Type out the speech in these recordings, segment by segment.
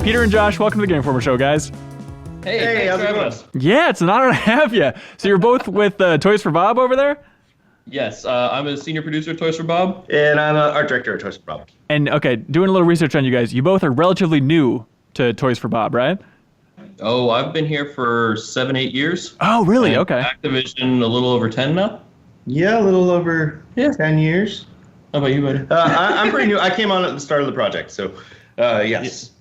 Peter and Josh, welcome to the Game Informer Show, guys. Hey, how's it going? Yeah, it's an honor to have you. So you're both with Toys for Bob over there? Yes, I'm a senior producer at Toys for Bob. And I'm an art director at Toys for Bob. And, okay, doing a little research on you guys, you both are relatively new to Toys for Bob, right? Oh, I've been here for 7-8 years. Oh, really? And Okay. Activision a little over 10 now. Yeah, a little over 10 years. How about you, buddy? I'm pretty new. I came on at the start of the project, so yes.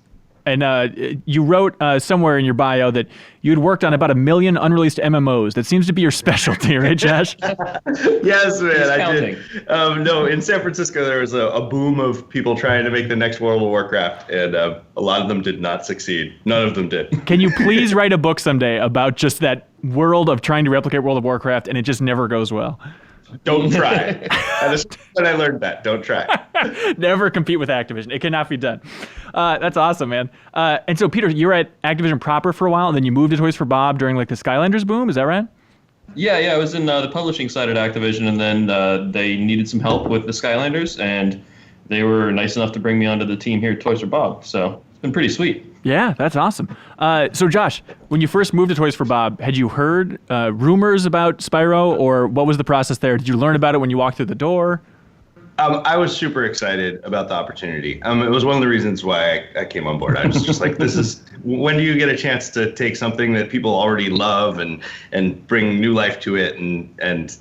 And you wrote somewhere in your bio that you had worked on about 1 million unreleased MMOs. That seems to be your specialty, right, Josh? Yes, man, He's I counting. did. No, in San Francisco, there was a boom of people trying to make the next World of Warcraft, and a lot of them did not succeed. None of them did. Can you please write a book someday about just that world of trying to replicate World of Warcraft, and it just never goes well? Don't try. That's when I learned that. Don't try. Never compete with Activision. It cannot be done. That's awesome, man. And so, Peter, you were at Activision proper for a while, and then you moved to Toys for Bob during like the Skylanders boom. Is that right? Yeah, I was in the publishing side at Activision, and then they needed some help with the Skylanders, and they were nice enough to bring me onto the team here at Toys for Bob. So it's been pretty sweet. Yeah, that's awesome. So, Josh, when you first moved to Toys for Bob, had you heard rumors about Spyro, or what was the process there? Did you learn about it when you walked through the door? I was super excited about the opportunity. It was one of the reasons why I came on board. I was just like, when do you get a chance to take something that people already love and bring new life to it and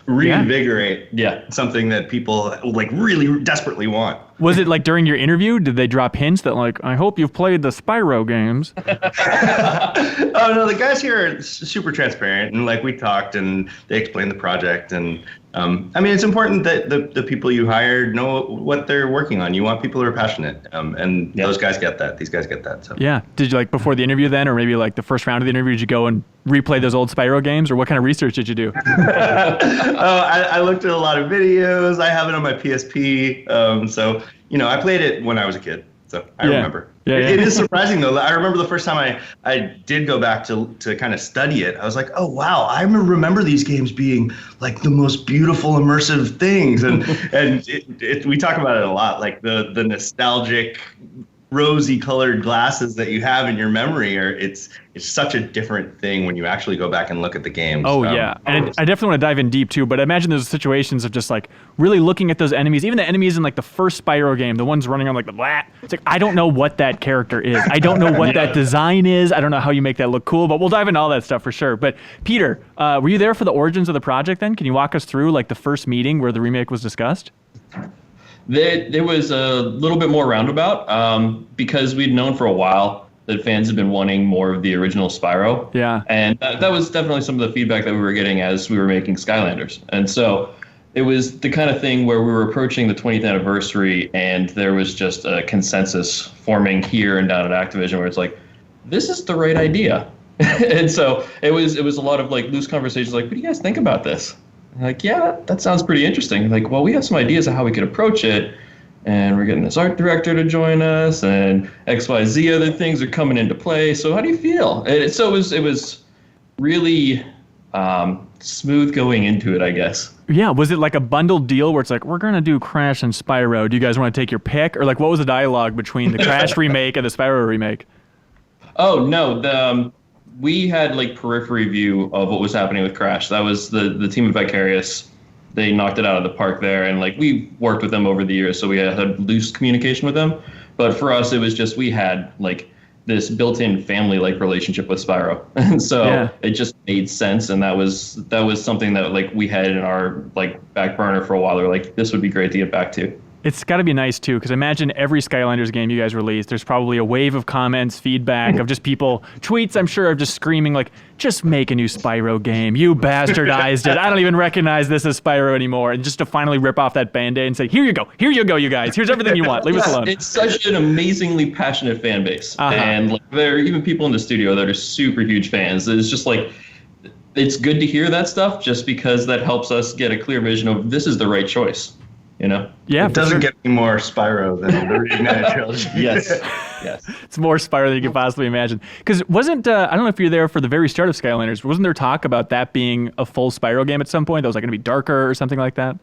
reinvigorate something that people like really desperately want. Was it like during your interview? Did they drop hints that like, I hope you've played the Spyro games? Oh no, the guys here are super transparent, and like we talked and they explained the project, and it's important that the people you hired know what they're working on. You want people who are passionate, and those guys get that. These guys get that. So yeah. Did you like before the interview then, or maybe like the first round of the interview, did you go and replay those old Spyro games, or what kind of research did you do? I looked at a lot of videos. I have it on my PSP. So I played it when I was a kid. So I remember. Yeah. It is surprising though. I remember the first time I did go back to kind of study it. I was like, oh wow, I remember these games being like the most beautiful immersive things, and we talk about it a lot, like the nostalgic rosy colored glasses that you have in your memory it's such a different thing when you actually go back and look at the games. Oh yeah, and I definitely want to dive in deep too, but I imagine there's situations of just like really looking at those enemies, even the enemies in like the first Spyro game, the ones running on like the blah. It's like, I don't know what that character is. I don't know what that design is. I don't know how you make that look cool, but we'll dive into all that stuff for sure. But Peter, were you there for the origins of the project then? Can you walk us through like the first meeting where the remake was discussed? There was a little bit more roundabout because we'd known for a while that fans had been wanting more of the original Spyro. Yeah. And that was definitely some of the feedback that we were getting as we were making Skylanders. And so it was the kind of thing where we were approaching the 20th anniversary and there was just a consensus forming here and down at Activision where it's like, this is the right idea. And so it was a lot of like loose conversations like, what do you guys think about this? Like, yeah, that sounds pretty interesting. Like, well, we have some ideas of how we could approach it, and we're getting this art director to join us, and XYZ other things are coming into play. So how do you feel? And so it was really smooth going into it, I guess. Yeah, was it like a bundled deal where it's like, we're going to do Crash and Spyro. Do you guys want to take your pick? Or like, what was the dialogue between the Crash remake and the Spyro remake? Oh, no, we had like periphery view of what was happening with Crash. That was the team of Vicarious. They knocked it out of the park there, and like we worked with them over the years, so we had loose communication with them. But for us, it was just we had like this built-in family-like relationship with Spyro, and so it just made sense. And that was something that like we had in our like back burner for a while. We're like, this would be great to get back to. It's got to be nice, too, because imagine every Skylanders game you guys release, there's probably a wave of comments, feedback, of just people, tweets, I'm sure, of just screaming, like, just make a new Spyro game. You bastardized it. I don't even recognize this as Spyro anymore. And just to finally rip off that Band-Aid and say, here you go, you guys. Here's everything you want. Leave us alone. It's such an amazingly passionate fan base. And like, there are even people in the studio that are super huge fans. It's just like, it's good to hear that stuff just because that helps us get a clear vision of this is the right choice. Yeah, it doesn't get any more Spyro than the Reignited Trilogy. Yes. It's more Spyro than you could possibly imagine. Because wasn't, I don't know if you're there for the very start of Skylanders, wasn't there talk about that being a full Spyro game at some point that was like going to be darker or something like that?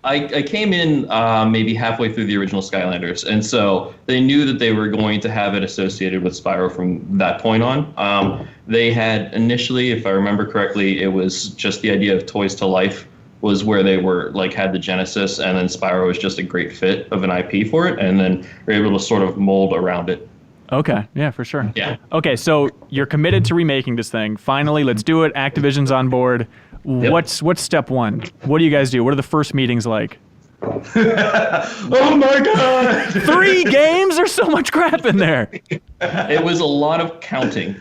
I came in maybe halfway through the original Skylanders, and so they knew that they were going to have it associated with Spyro from that point on. They had initially, if I remember correctly, it was just the idea of Toys to Life was where they were like had the genesis, and then Spyro was just a great fit of an IP for it, and then were able to sort of mold around it. Okay, yeah, for sure. Yeah. Okay, so you're committed to remaking this thing. Finally, let's do it. Activision's on board. Yep. What's step one? What do you guys do? What are the first meetings like? Oh my God! 3 games? There's so much crap in there. It was a lot of counting.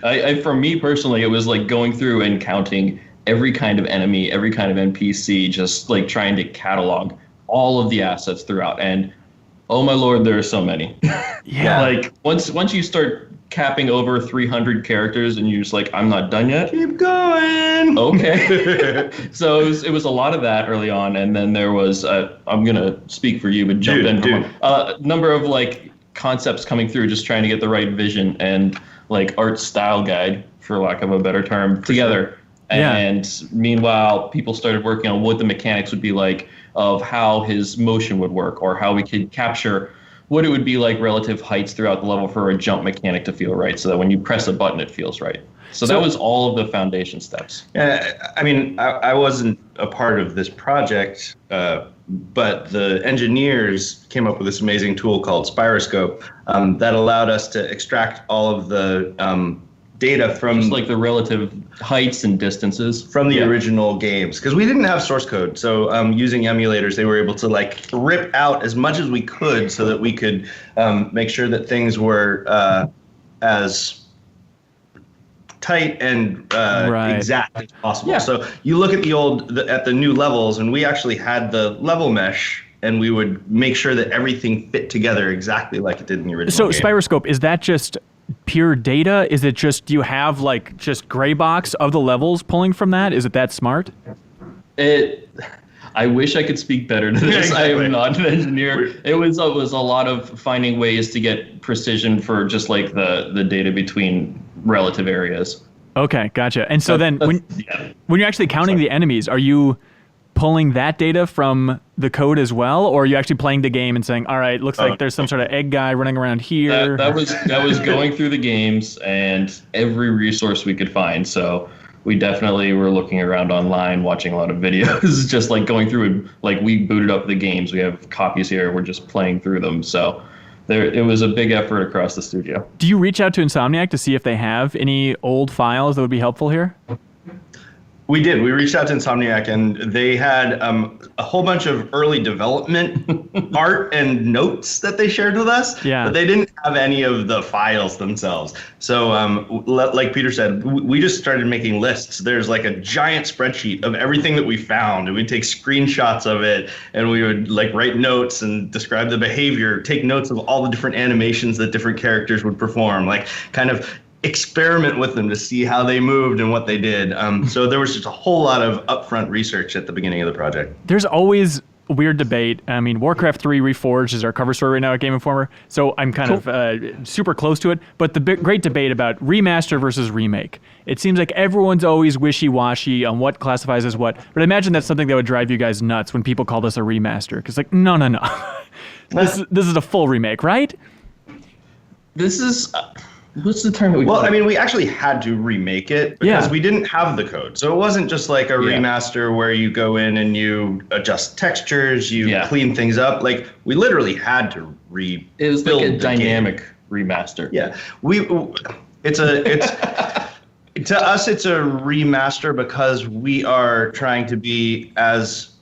For me personally, it was like going through and counting every kind of enemy, every kind of NPC, just like trying to catalog all of the assets throughout. And oh my Lord, there are so many. Yeah. Like once you start capping over 300 characters and you're just like, I'm not done yet. Keep going. Okay. So it was a lot of that early on. And then there was, I'm going to speak for you, but jump in. A number of like concepts coming through, just trying to get the right vision and like art style guide, for lack of a better term, together. Yeah. And meanwhile, people started working on what the mechanics would be like of how his motion would work, or how we could capture what it would be like relative heights throughout the level for a jump mechanic to feel right, so that when you press a button, it feels right. So that was all of the foundation steps. I mean, I wasn't a part of this project, but the engineers came up with this amazing tool called Spyroscope that allowed us to extract all of the data from just like the relative heights and distances from the original games, because we didn't have source code. So using emulators, they were able to like rip out as much as we could so that we could make sure that things were as tight and exact as possible. Yeah. So you look at at the new levels, and we actually had the level mesh, and we would make sure that everything fit together exactly like it did in the original game. Spyroscope, is that just pure data? Is it just, do you have like just gray box of the levels pulling from that? Is it that smart? I wish I could speak better to this. Exactly. I am not an engineer. It was a lot of finding ways to get precision for just like the data between relative areas. Okay, gotcha. And so then when you're actually counting the enemies, are you pulling that data from the code as well, or are you actually playing the game and saying, all right, looks like there's some sort of egg guy running around here? That was going through the games and every resource we could find. So we definitely were looking around online, watching a lot of videos, just like going through it. Like we booted up the games. We have copies here. We're just playing through them. So it was a big effort across the studio. Do you reach out to Insomniac to see if they have any old files that would be helpful here? We did. We reached out to Insomniac, and they had a whole bunch of early development art and notes that they shared with us. Yeah. But they didn't have any of the files themselves. So like Peter said, we just started making lists. There's like a giant spreadsheet of everything that we found, and we'd take screenshots of it, and we would like write notes and describe the behavior, take notes of all the different animations that different characters would perform, like kind of experiment with them to see how they moved and what they did. So there was just a whole lot of upfront research at the beginning of the project. There's always a weird debate. I mean, Warcraft 3 Reforged is our cover story right now at Game Informer, so I'm kind of super close to it. But the great debate about remaster versus remake. It seems like everyone's always wishy-washy on what classifies as what, but I imagine that's something that would drive you guys nuts when people call this a remaster, because like, no. This is a full remake, right? This is... what's the term that we Well, I mean, we actually had to remake it because we didn't have the code. So it wasn't just like a remaster where you go in and you adjust textures, you clean things up. Like, we literally had to rebuild it was like a dynamic game. remaster. Yeah. To us, it's a remaster because we are trying to be as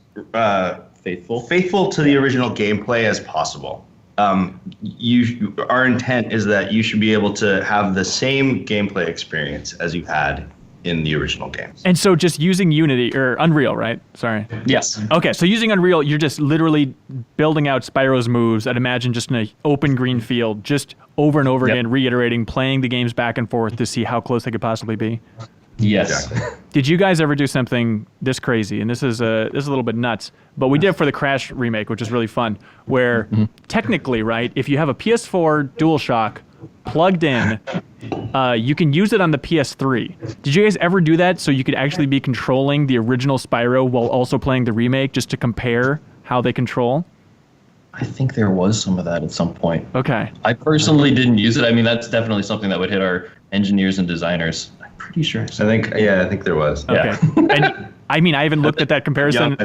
faithful to the original gameplay as possible. Our intent is that you should be able to have the same gameplay experience as you had in the original games. And so just using Unity, or Unreal, right? Sorry. Yes. Okay, so using Unreal, you're just literally building out Spyro's moves, I'd imagine just in an open green field, just over and over again, reiterating, playing the games back and forth to see how close they could possibly be. Yes. Exactly. Did you guys ever do something this crazy? And this is a little bit nuts, but we did it for the Crash remake, which is really fun, where technically, right, if you have a PS4 DualShock plugged in, you can use it on the PS3. Did you guys ever do that so you could actually be controlling the original Spyro while also playing the remake, just to compare how they control? I think there was some of that at some point. Okay. I personally didn't use it. I mean, that's definitely something that would hit our engineers and designers. I'm pretty sure. I think there was. Okay. And I mean, I haven't looked at that comparison.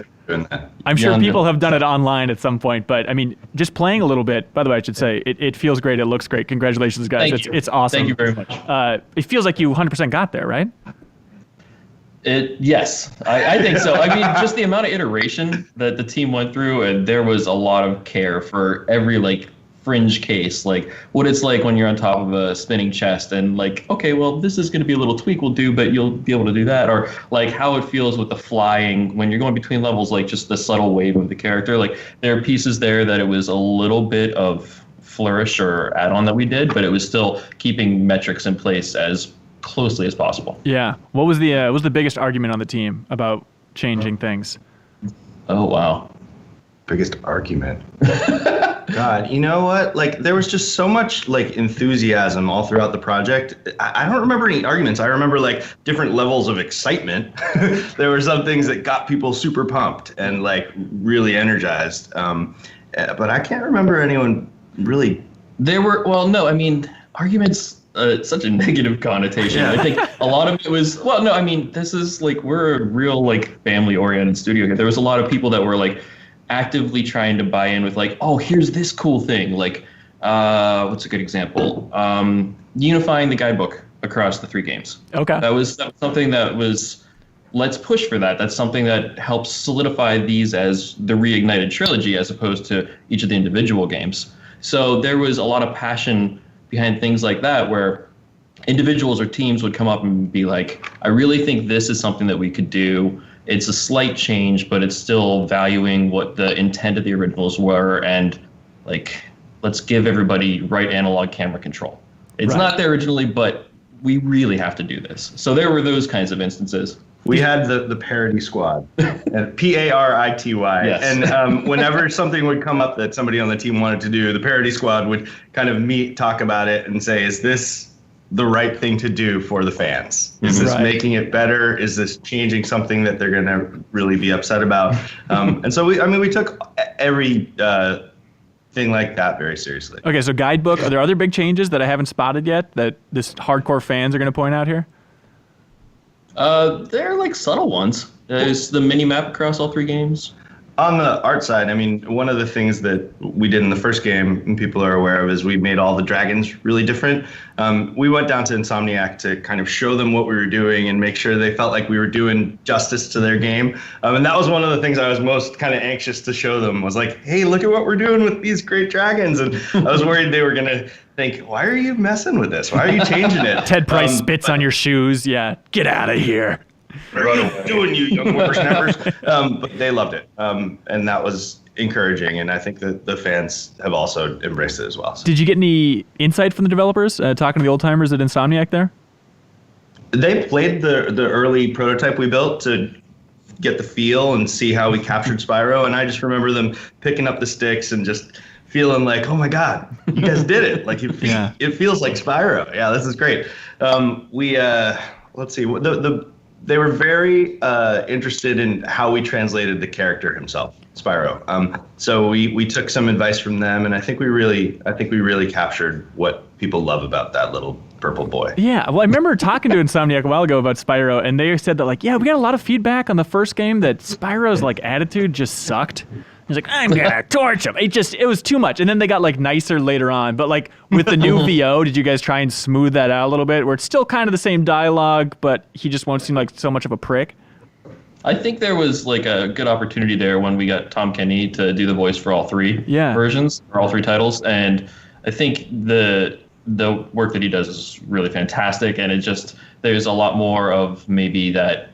I'm sure people have done it online at some point, but I mean, just playing a little bit, by the way, I should say, it feels great. It looks great. Congratulations, guys. It's awesome. Thank you very much. It feels like you 100% got there, right? Yes, I think so. I mean, just the amount of iteration that the team went through, and there was a lot of care for every like fringe case, like what it's like when you're on top of a spinning chest and like, okay, well, this is going to be a little tweak we'll do, but you'll be able to do that. Or like how it feels with the flying when you're going between levels, like just the subtle wave of the character. Like there are pieces there that it was a little bit of flourish or add-on that we did, but it was still keeping metrics in place as closely as possible. Yeah. What was the biggest argument on the team about changing things? Oh, wow. Biggest argument. God, you know what? Like there was just so much like enthusiasm all throughout the project. I don't remember any arguments. I remember like different levels of excitement. There were some things that got people super pumped and like really energized. But I can't remember anyone really. There were, well, no, I mean, arguments, such a negative connotation. Yeah. I think a lot of it was, well, no, I mean, this is like, we're a real like family oriented studio here. There was a lot of people that were like actively trying to buy in with like, oh, here's this cool thing. Like, what's a good example? Unifying the guidebook across the 3 games. Okay. That was something that was, let's push for that. That's something that helps solidify these as the Reignited trilogy as opposed to each of the individual games. So there was a lot of passion behind things like that where individuals or teams would come up and be like, I really think this is something that we could do. It's a slight change, but it's still valuing what the intent of the originals were, and like, let's give everybody right analog camera control. It's not there originally, but we really have to do this. So there were those kinds of instances. We had the parody squad, and Parity, yes. And whenever something would come up that somebody on the team wanted to do, the parody squad would kind of meet, talk about it, and say, "Is this the right thing to do for the fans? Is this making it better? Is this changing something that they're going to really be upset about?" And so we took every thing like that very seriously. Okay, so guidebook. Are there other big changes that I haven't spotted yet that this hardcore fans are going to point out here? They're like subtle ones. There's the mini map across all 3 games. On the art side, I mean, one of the things that we did in the first game, and people are aware of, is we made all the dragons really different. We went down to Insomniac to kind of show them what we were doing and make sure they felt like we were doing justice to their game. And that was one of the things I was most kind of anxious to show them, was like, hey, look at what we're doing with these great dragons. And I was worried they were going to think, why are you messing with this? Why are you changing it? Ted Price spits on your shoes. Yeah, get out of here. What are you doing, you young whippersnappers? But they loved it, and that was encouraging, and I think that the fans have also embraced it as well. So. Did you get any insight from the developers, talking to the old timers at Insomniac there? They played the early prototype we built to get the feel and see how we captured Spyro, and I just remember them picking up the sticks and just feeling like, oh my God, you guys did it. Like it feels like Spyro. Yeah, this is great. Let's see, they were very interested in how we translated the character himself, Spyro. So we took some advice from them, and I think we really captured what people love about that little purple boy. Yeah, well, I remember talking to Insomniac a while ago about Spyro, and they said that, like, yeah, we got a lot of feedback on the first game that Spyro's like attitude just sucked. He's like, I'm gonna torch him. It was too much. And then they got like nicer later on. But like with the new VO, did you guys try and smooth that out a little bit, where it's still kind of the same dialogue, but he just won't seem like so much of a prick? I think there was like a good opportunity there when we got Tom Kenny to do the voice for all 3 versions, or all 3 titles. And I think the work that he does is really fantastic. And there's a lot more of maybe that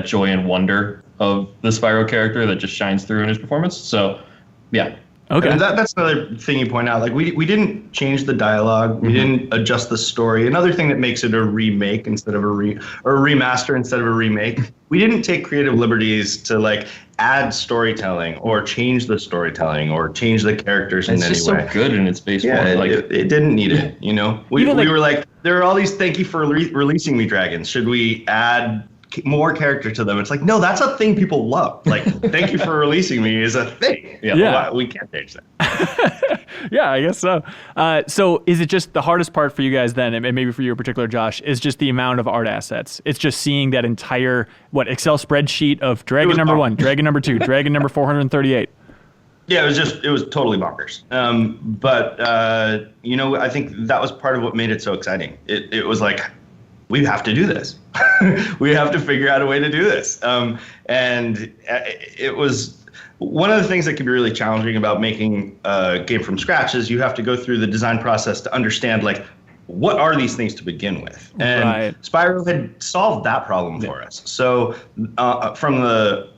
joy and wonder of the Spyro character that just shines through in his performance. So, yeah. Okay. And that's another thing you point out. Like we didn't change the dialogue. We didn't adjust the story. Another thing that makes it a remake instead of a remaster instead of a remake. We didn't take creative liberties to like add storytelling or change the storytelling or change the characters in any way. It's just so good in its base form. Yeah, it didn't need it. You know, we were like, there are all these. Thank you for releasing me dragons. Should we add more character to them. It's like, no, that's a thing people love. Like, thank you for releasing me is a thing. Yeah. We can't change that. Yeah, I guess so. So is it just the hardest part for you guys then, and maybe for you in particular, Josh, is just the amount of art assets? It's just seeing that entire, Excel spreadsheet of dragon number 1, dragon number 2, dragon number 438. Yeah, it was totally bonkers. But I think that was part of what made it so exciting. It was like, we have to do this. We have to figure out a way to do this. And it was one of the things that can be really challenging about making a game from scratch is you have to go through the design process to understand, like, what are these things to begin with? And Spyro had solved that problem for us. So from the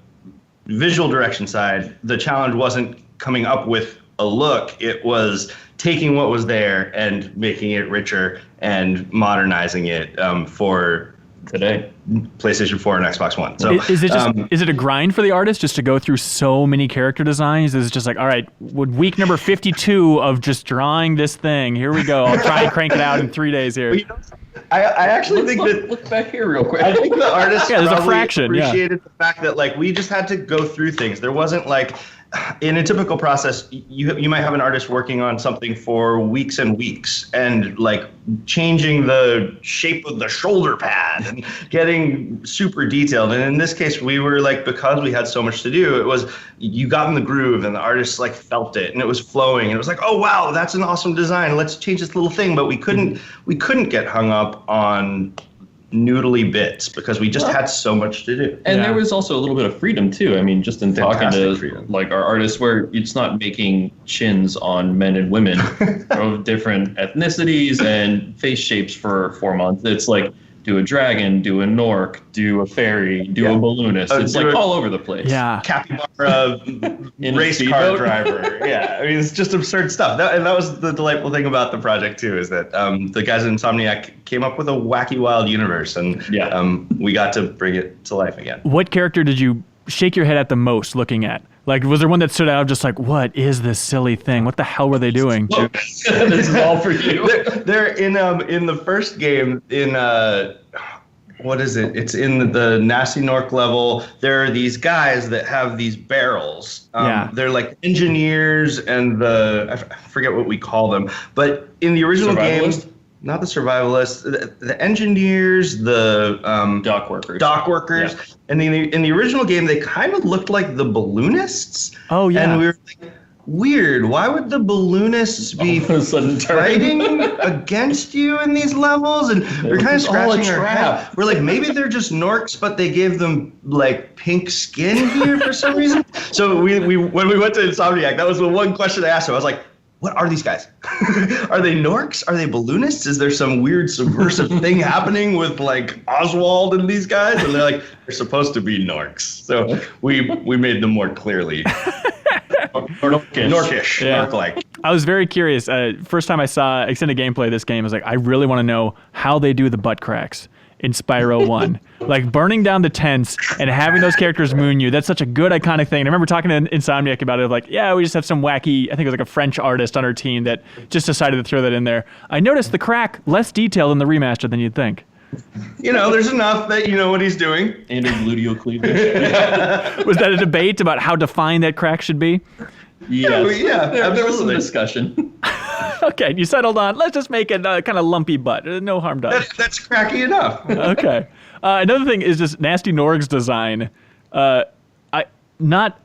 visual direction side, the challenge wasn't coming up with a look. It was taking what was there and making it richer and modernizing it for today, PlayStation 4 and Xbox One. So is it a grind for the artist just to go through so many character designs? Is it just like, all right, week number 52 of just drawing this thing, here we go. I'll try and crank it out in 3 days here. I actually think that look back here real quick. I think the artists there's a fraction, appreciated the fact that, like, we just had to go through things. There wasn't like, in a typical process, you might have an artist working on something for weeks and weeks and, like, changing the shape of the shoulder pad and getting super detailed. And in this case, we were like, because we had so much to do, it was, you got in the groove and the artist, like, felt it and it was flowing and it was like, oh wow, that's an awesome design. Let's change this little thing. But we couldn't get hung up on noodly bits because we just had so much to do. And there was also a little bit of freedom too. I mean, just in talking to like our artists, where it's not making chins on men and women of different ethnicities and face shapes for 4 months. It's like, do a dragon, do a Nork, do a fairy, do a balloonist. It's like all over the place. Yeah. Capybara race car driver. Yeah. I mean, it's just absurd stuff. And that was the delightful thing about the project too, is that the guys at Insomniac came up with a wacky, wild universe, and we got to bring it to life again. What character did you shake your head at the most looking at? Like, was there one that stood out just like, what is this silly thing? What the hell were they doing? This is all for you. They're in the first game, in what is it? It's in the Nasty Nork level. There are these guys that have these barrels. They're like engineers and I forget what we call them. But in the original game, not the survivalists, the engineers, the dock workers. Yeah. And in the original game, they kind of looked like the balloonists. Oh yeah. And we were like, weird. Why would the balloonists be fighting against you in these levels? And we're kind of scratching our head. We're like, maybe they're just Norks, but they gave them like pink skin here for some reason. So when we went to Insomniac, that was the one question I asked them. I was like, what are these guys? Are they Norks? Are they balloonists? Is there some weird subversive thing happening with like Oswald and these guys? And they're like, they're supposed to be Norks. So we made them more clearly Norkish. Yeah. Nork-like. I was very curious. First time I saw extended gameplay of this game, I was like, I really want to know how they do the butt cracks in Spyro 1. Like burning down the tents and having those characters moon you. That's such a good iconic thing. And I remember talking to Insomniac about it, like, yeah, we just have some wacky, I think it was like a French artist on our team that just decided to throw that in there. I noticed the crack less detailed in the remaster than you'd think. There's enough that you know what he's doing. And his gluteal cleavage. Was that a debate about how defined that crack should be? Yeah, there was some discussion. Okay, you settled on, let's just make it kind of lumpy butt. No harm done. That's cracky enough. Okay. Another thing is just Nasty Norg's design. Not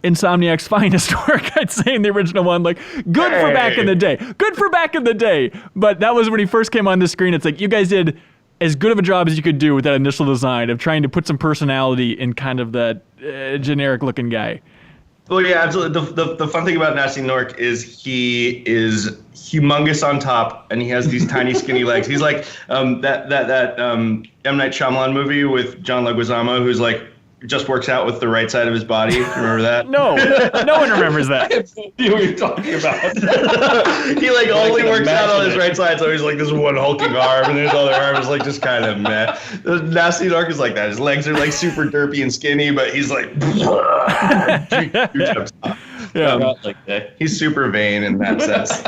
Insomniac's finest work, I'd say, in the original one. Like, good for back in the day. Good for back in the day. But that was when he first came on the screen. It's like, you guys did as good of a job as you could do with that initial design of trying to put some personality in kind of that generic-looking guy. Well, yeah, absolutely. The fun thing about Nasty Nork is he is humongous on top, and he has these tiny, skinny legs. He's like that M. Night Shyamalan movie with John Leguizamo, who's like just works out with the right side of his body. Remember that? No one remembers that. I have no idea what you're talking about. He like only works out on his right side, so he's like this one hulking arm, and his other arm is like just kind of meh. The Nasty Nork is like that. His legs are like super derpy and skinny, but he's like huge up top. Yeah. He's super vain in that sense.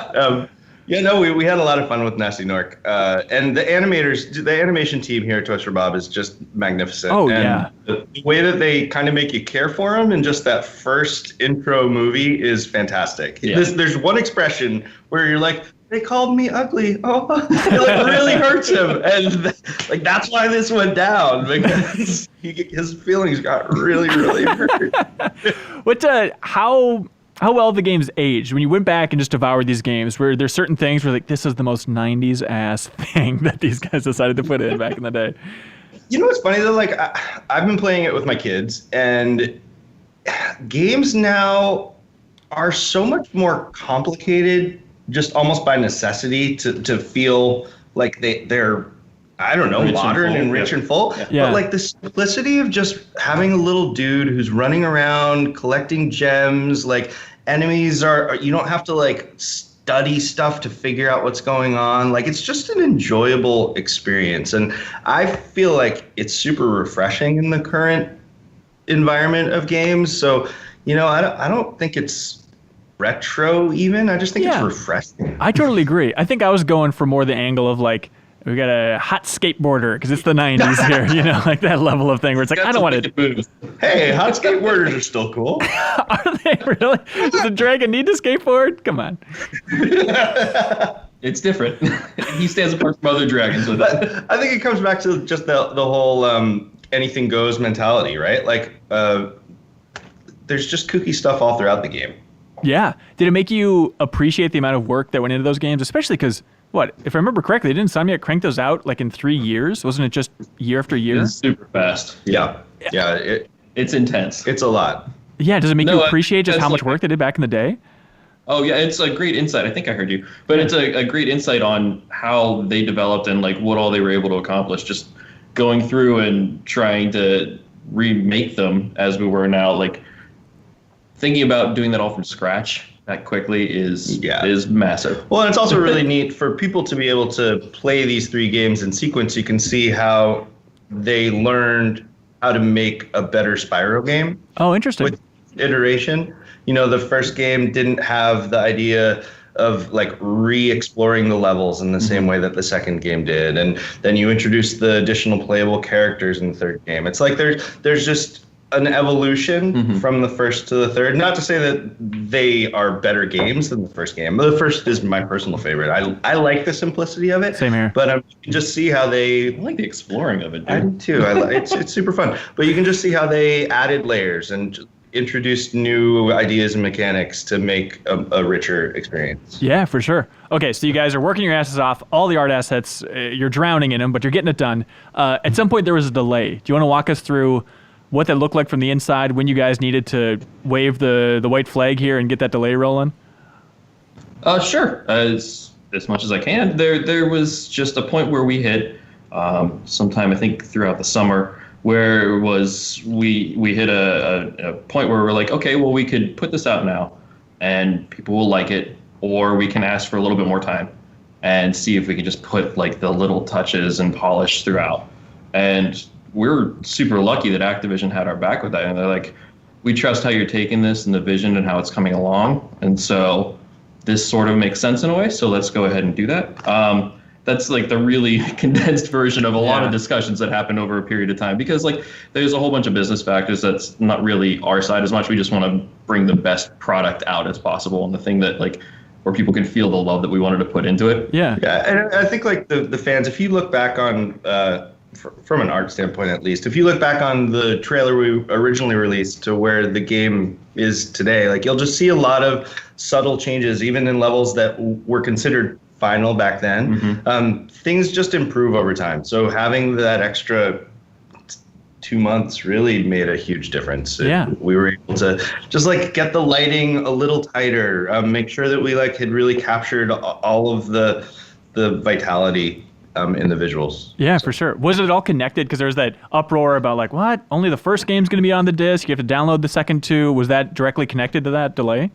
Yeah, no, we had a lot of fun with Nasty Nork. And the animation team here at Toys for Bob is just magnificent. Oh, and yeah. The way that they kind of make you care for him in just that first intro movie is fantastic. Yeah. There's one expression where you're like, they called me ugly. Oh, it like really hurts him. And like that's why this went down, because his feelings got really, really hurt. How well have the games aged? When you went back and just devoured these games, where there's certain things where like this is the most 90s ass thing that these guys decided to put in back in the day. You know what's funny though? Like I've been playing it with my kids, and games now are so much more complicated, just almost by necessity, to feel like they're I don't know, modern and rich and full. Yeah. But like the simplicity of just having a little dude who's running around collecting gems, like enemies are, you don't have to like study stuff to figure out what's going on. Like it's just an enjoyable experience. And I feel like it's super refreshing in the current environment of games. So, you know, I don't think it's retro even. I just think it's refreshing. I totally agree. I think I was going for more the angle of like, we got a hot skateboarder because it's the 90s here, you know, like that level of thing where it's like, I don't want to. Hey, hot skateboarders are still cool. Are they really? Does a dragon need to skateboard? Come on. It's different. He stands apart from other dragons with it. I think it comes back to just the whole anything goes mentality, right? Like there's just kooky stuff all throughout the game. Yeah. Did it make you appreciate the amount of work that went into those games, especially because if I remember correctly, didn't Insomniac crank those out like in 3 years? Wasn't it just year after year? It's super fast. Yeah. It's intense. It's a lot. Yeah. Does it make you appreciate just how much work they did back in the day? Oh, yeah. It's a great insight. I think I heard you. But it's a great insight on how they developed and like what all they were able to accomplish. Just going through and trying to remake them as we were now. Like thinking about doing that all from scratch that quickly is massive. Well, and it's also really neat for people to be able to play these 3 games in sequence. You can see how they learned how to make a better Spyro game. Oh, interesting. With iteration. You know, the first game didn't have the idea of like re-exploring the levels in the same way that the second game did. And then you introduce the additional playable characters in the third game. It's like there's just an evolution from the first to the third. Not to say that they are better games than the first game. The first is my personal favorite. I like the simplicity of it. Same here. But you can just see how they... I like the exploring of it, dude. I do too. It's super fun. But you can just see how they added layers and introduced new ideas and mechanics to make a richer experience. Yeah, for sure. Okay, so you guys are working your asses off, all the art assets, you're drowning in them, but you're getting it done. At some point there was a delay. Do you want to walk us through what that looked like from the inside when you guys needed to wave the white flag here and get that delay rolling? Sure. As much as I can. There was just a point where we hit sometime, I think, throughout the summer, where it was we hit a point where we're like, okay, well, we could put this out now and people will like it, or we can ask for a little bit more time and see if we can just put like the little touches and polish throughout. And we're super lucky that Activision had our back with that. And they're like, we trust how you're taking this and the vision and how it's coming along. And so this sort of makes sense in a way. So let's go ahead and do that. That's like the really condensed version of a lot of discussions that happened over a period of time, because like there's a whole bunch of business factors that's not really our side as much. We just want to bring the best product out as possible, and the thing that like where people can feel the love that we wanted to put into it. Yeah. And I think like the fans, if you look back on from an art standpoint, at least, if you look back on the trailer we originally released to where the game is today, like you'll just see a lot of subtle changes, even in levels that were considered final back then. Things just improve over time. So having that extra 2 months really made a huge difference. Yeah. We were able to just like get the lighting a little tighter, make sure that we like had really captured all of the vitality in the visuals. Yeah, for sure. Was it all connected? Because there's that uproar about like, what? Only the first game's going to be on the disc. You have to download the second 2. Was that directly connected to that delay?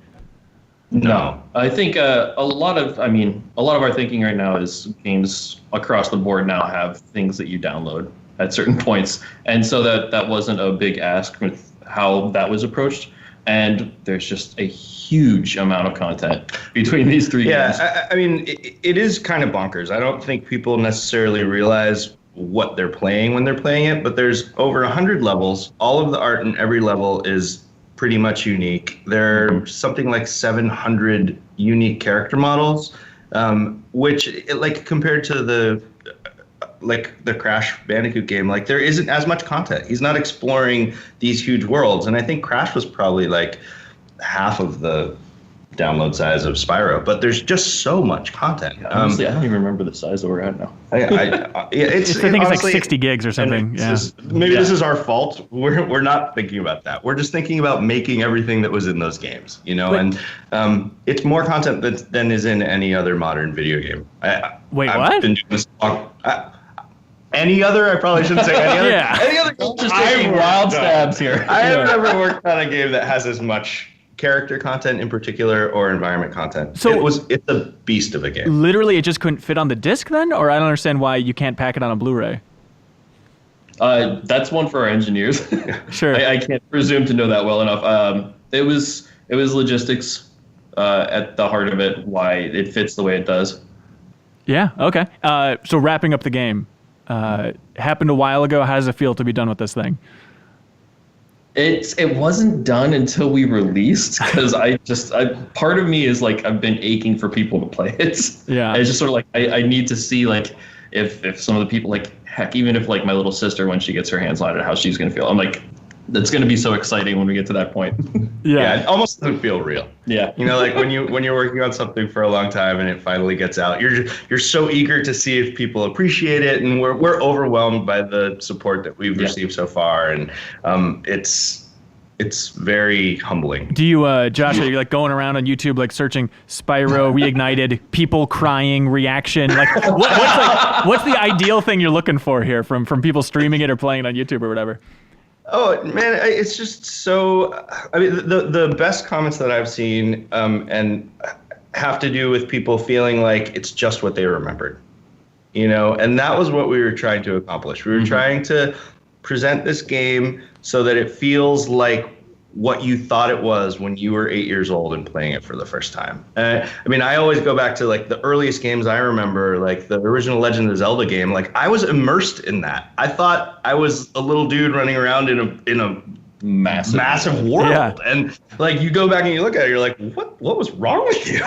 No, I think a lot of our thinking right now is games across the board now have things that you download at certain points. And so that wasn't a big ask with how that was approached. and there's just a huge amount of content between these three games. I mean, it is kind of bonkers. I don't think people necessarily realize what they're playing when they're playing it, but there's over 100 levels. All of the art in every level is pretty much unique. There are something like 700 unique character models, which, like, compared to the Crash Bandicoot game, like, there isn't as much content. He's not exploring these huge worlds, and I think Crash was probably like half of the download size of Spyro, but there's just so much content. Honestly, I don't even remember the size that we're at now. I think it's like 60 gigs or something. Yeah. Maybe this is our fault. We're not thinking about that. We're just thinking about making everything that was in those games, and it's more content than is in any other modern video game. Wait, I've what? Been doing this long, any other? I probably shouldn't say any other. Yeah. Any other? Just taking wild stabs here. I have never worked on a game that has as much character content in particular or environment content. So it's a beast of a game. Literally, it just couldn't fit on the disc then? Or I don't understand why you can't pack it on a Blu-ray. That's one for our engineers. Sure. I can't presume to know that well enough. It was logistics at the heart of it, why it fits the way it does. Yeah, okay. So wrapping up the game. Happened a while ago. How does it feel to be done with this thing? It wasn't done until we released, because part of me is like, I've been aching for people to play it. Yeah. It's just sort of like, I need to see, like, if some of the people, like, heck, even if, like, my little sister, when she gets her hands on it, how she's going to feel. I'm like, that's going to be so exciting when we get to that point. Yeah, it almost doesn't feel real. Yeah. Like when you're working on something for a long time and it finally gets out, you're so eager to see if people appreciate it, and we're overwhelmed by the support that we've received so far, and it's very humbling. Do you, Josh, are you like going around on YouTube, like searching Spyro Reignited, people crying reaction? Like, what's the ideal thing you're looking for here from people streaming it or playing it on YouTube or whatever? Oh man, it's just so. I mean, the best comments that I've seen and have to do with people feeling like it's just what they remembered, and that was what we were trying to accomplish. We were trying to present this game so that it feels like what you thought it was when you were 8 years old and playing it for the first time. I mean, I always go back to like the earliest games I remember, like the original Legend of Zelda game. Like, I was immersed in that. I thought I was a little dude running around in a massive world. Yeah. And like, you go back and you look at it, you're like, what was wrong with you?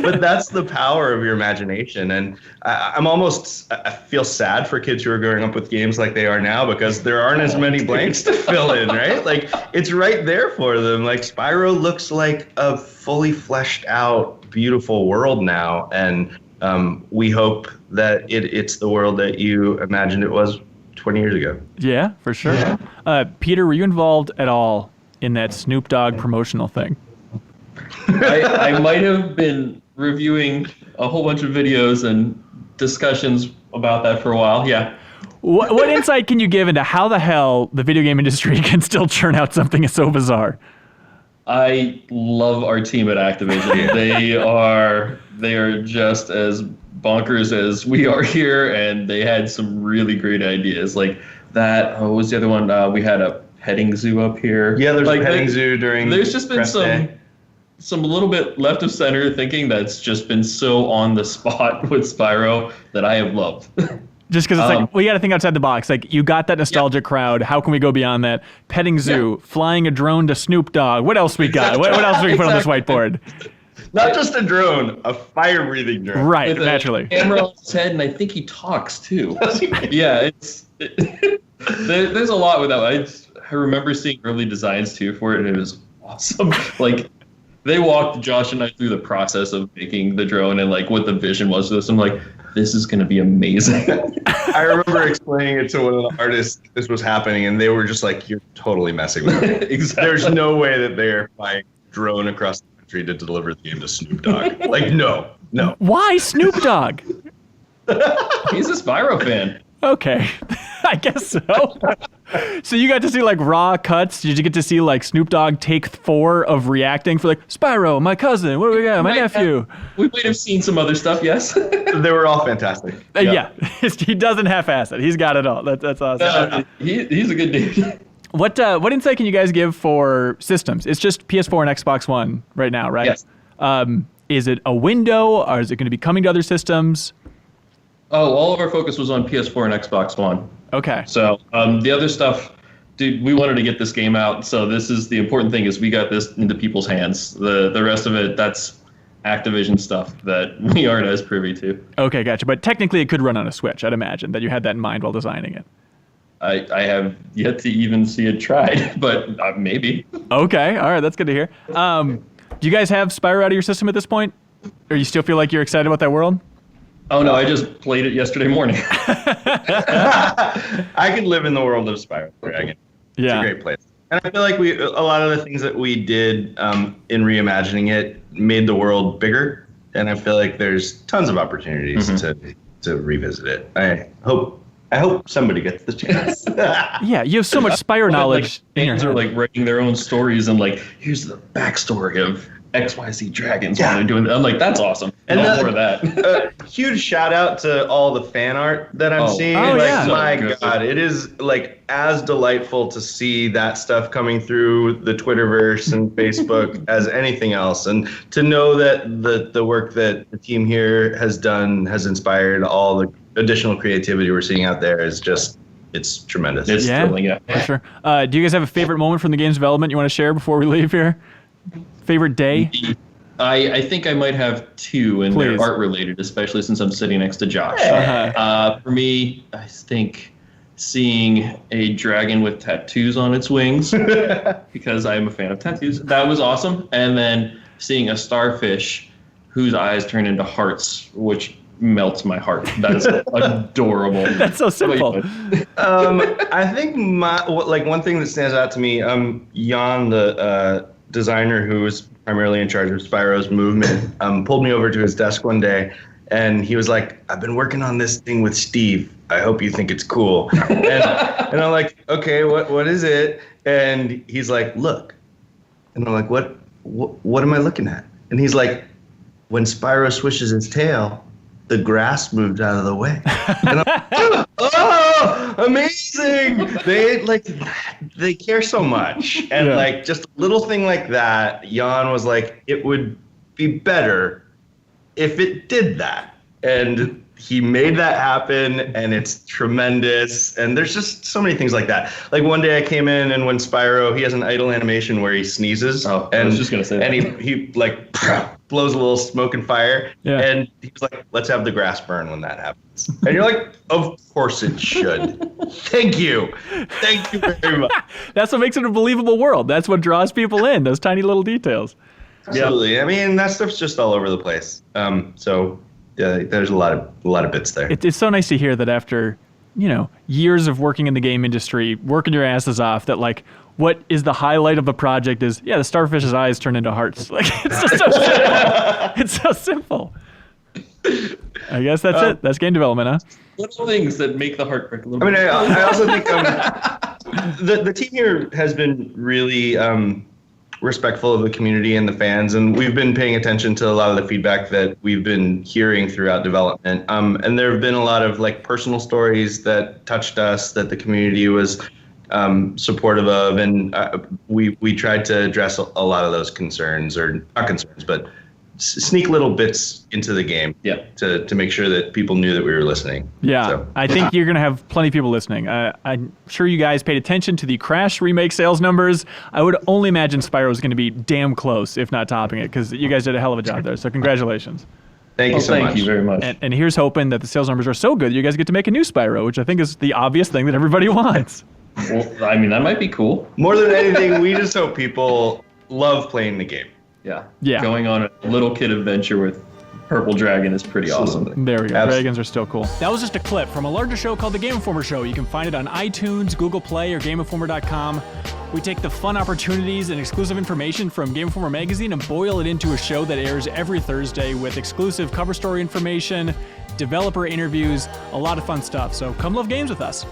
But that's the power of your imagination. And I feel sad for kids who are growing up with games like they are now, because there aren't as many blanks to fill in, right? Like, it's right there for them. Like, Spyro looks like a fully fleshed out, beautiful world now. And we hope that it's the world that you imagined it was 20 years ago. Yeah, for sure. Yeah. Peter, were you involved at all in that Snoop Dogg promotional thing? I might have been reviewing a whole bunch of videos and discussions about that for a while. Yeah. What insight can you give into how the hell the video game industry can still churn out something so bizarre? I love our team at Activision. They are just as bonkers as we are here, and they had some really great ideas. Like that, what was the other one? We had a petting zoo up here. Yeah, there's a petting zoo during. There's just been some little bit left of center thinking that's just been so on the spot with Spyro that I have loved. Just because it's like, well, you got to think outside the box. Like, you got that nostalgic crowd. How can we go beyond that? Petting zoo, flying a drone to Snoop Dogg. What else we got? What else we can put on this whiteboard? Not just a drone, a fire-breathing drone. Right, with naturally. Camera on his head, and I think he talks too. Yeah, there's a lot with that one. I remember seeing early designs too for it, and it was awesome. Like, they walked Josh and I through the process of making the drone and like what the vision was for this. I'm like, this is going to be amazing. I remember explaining it to one of the artists this was happening, and they were just like, you're totally messing with me. Exactly. There's no way that they're flying drone across the country to deliver the game to Snoop Dogg. Like, no. Why Snoop Dogg? He's a Spyro fan. Okay, I guess so. So you got to see like raw cuts. Did you get to see like Snoop Dogg take 4 of reacting for like Spyro, my cousin? What do we got? My nephew. We might have seen some other stuff. Yes. They were all fantastic. Yeah, he doesn't half-ass it. He's got it all. That's awesome. He's a good dude. What insight can you guys give for systems? It's just PS4 and Xbox One right now, right? Yes. Is it a window, or is it going to be coming to other systems? Oh, all of our focus was on PS4 and Xbox One. Okay. So the other stuff, dude, we wanted to get this game out. So this is the important thing, is we got this into people's hands. The rest of it, that's Activision stuff that we aren't as privy to. Okay, gotcha. But technically it could run on a Switch, I'd imagine, that you had that in mind while designing it. I have yet to even see it tried, but maybe. Okay, all right, that's good to hear. Do you guys have Spyro out of your system at this point? Or you still feel like you're excited about that world? Oh, no, I just played it yesterday morning. I could live in the world of Spyro Dragon. It's a great place. And I feel like a lot of the things that we did in reimagining it made the world bigger. And I feel like there's tons of opportunities to revisit it. I hope somebody gets the chance. Yeah, you have so much Spyro knowledge. Fans are like writing their own stories and like, here's the backstory of XYZ dragons while they're doing it. I'm like, that's awesome. And more of that. Huge shout out to all the fan art that I'm seeing. Oh, yeah. My God, it is like as delightful to see that stuff coming through the Twitterverse and Facebook as anything else. And to know that the work that the team here has done has inspired all the additional creativity we're seeing out there is just, it's tremendous. It's thrilling, for sure. Do you guys have a favorite moment from the game's development you want to share before we leave here? Favorite day? I think I might have two, and they're art related, especially since I'm sitting next to Josh. For me, I think seeing a dragon with tattoos on its wings, because I'm a fan of tattoos, that was awesome. And then seeing a starfish whose eyes turn into hearts, which melts my heart. That's adorable. That's so simple. I think one thing that stands out to me, Jan, the designer who was primarily in charge of Spyro's movement, pulled me over to his desk one day, and he was like, "I've been working on this thing with Steve. I hope you think it's cool." And I'm like, "Okay, what is it?" And he's like, "Look." And I'm like, "What am I looking at?" And he's like, "When Spyro swishes his tail, the grass moved out of the way." And I'm like, "Oh, amazing!" They care so much, and like just a little thing like that. Jan was like, "It would be better if it did that," and he made that happen, and it's tremendous. And there's just so many things like that. Like one day I came in, and when Spyro, he has an idle animation where he sneezes. Oh, I was just gonna say that. And he like blows a little smoke and fire. Yeah. And he was like, "Let's have the grass burn when that happens." And you're like, "Of course it should." Thank you very much. That's what makes it a believable world. That's what draws people in, those tiny little details. Absolutely. Yeah. I mean, that stuff's just all over the place. So yeah, there's a lot of bits there. It's so nice to hear that after, years of working in the game industry, working your asses off, that like what is the highlight of the project is, the starfish's eyes turn into hearts. Like, it's just so simple. It's so simple. I guess that's it. That's game development, huh? Little things that make the heart break a little bit. I also think the team here has been really respectful of the community and the fans, and we've been paying attention to a lot of the feedback that we've been hearing throughout development. And there have been a lot of like personal stories that touched us that the community was supportive of, and we tried to address a lot of those concerns, or not concerns, but sneak little bits into the game to make sure that people knew that we were listening. Yeah, so. I think you're going to have plenty of people listening. I'm sure you guys paid attention to the Crash remake sales numbers. I would only imagine Spyro is going to be damn close, if not topping it, because you guys did a hell of a job there. So congratulations. Thank you so much. Thank you very much. And here's hoping that the sales numbers are so good you guys get to make a new Spyro, which I think is the obvious thing that everybody wants. Well, I mean, that might be cool. More than anything, we just hope people love playing the game. Yeah. Going on a little kid adventure with Purple Dragon is pretty awesome. There we go. Dragons are still cool. That was just a clip from a larger show called The Game Informer Show. You can find it on iTunes, Google Play, or GameInformer.com. We take the fun opportunities and exclusive information from Game Informer magazine and boil it into a show that airs every Thursday with exclusive cover story information, developer interviews, a lot of fun stuff. So come love games with us.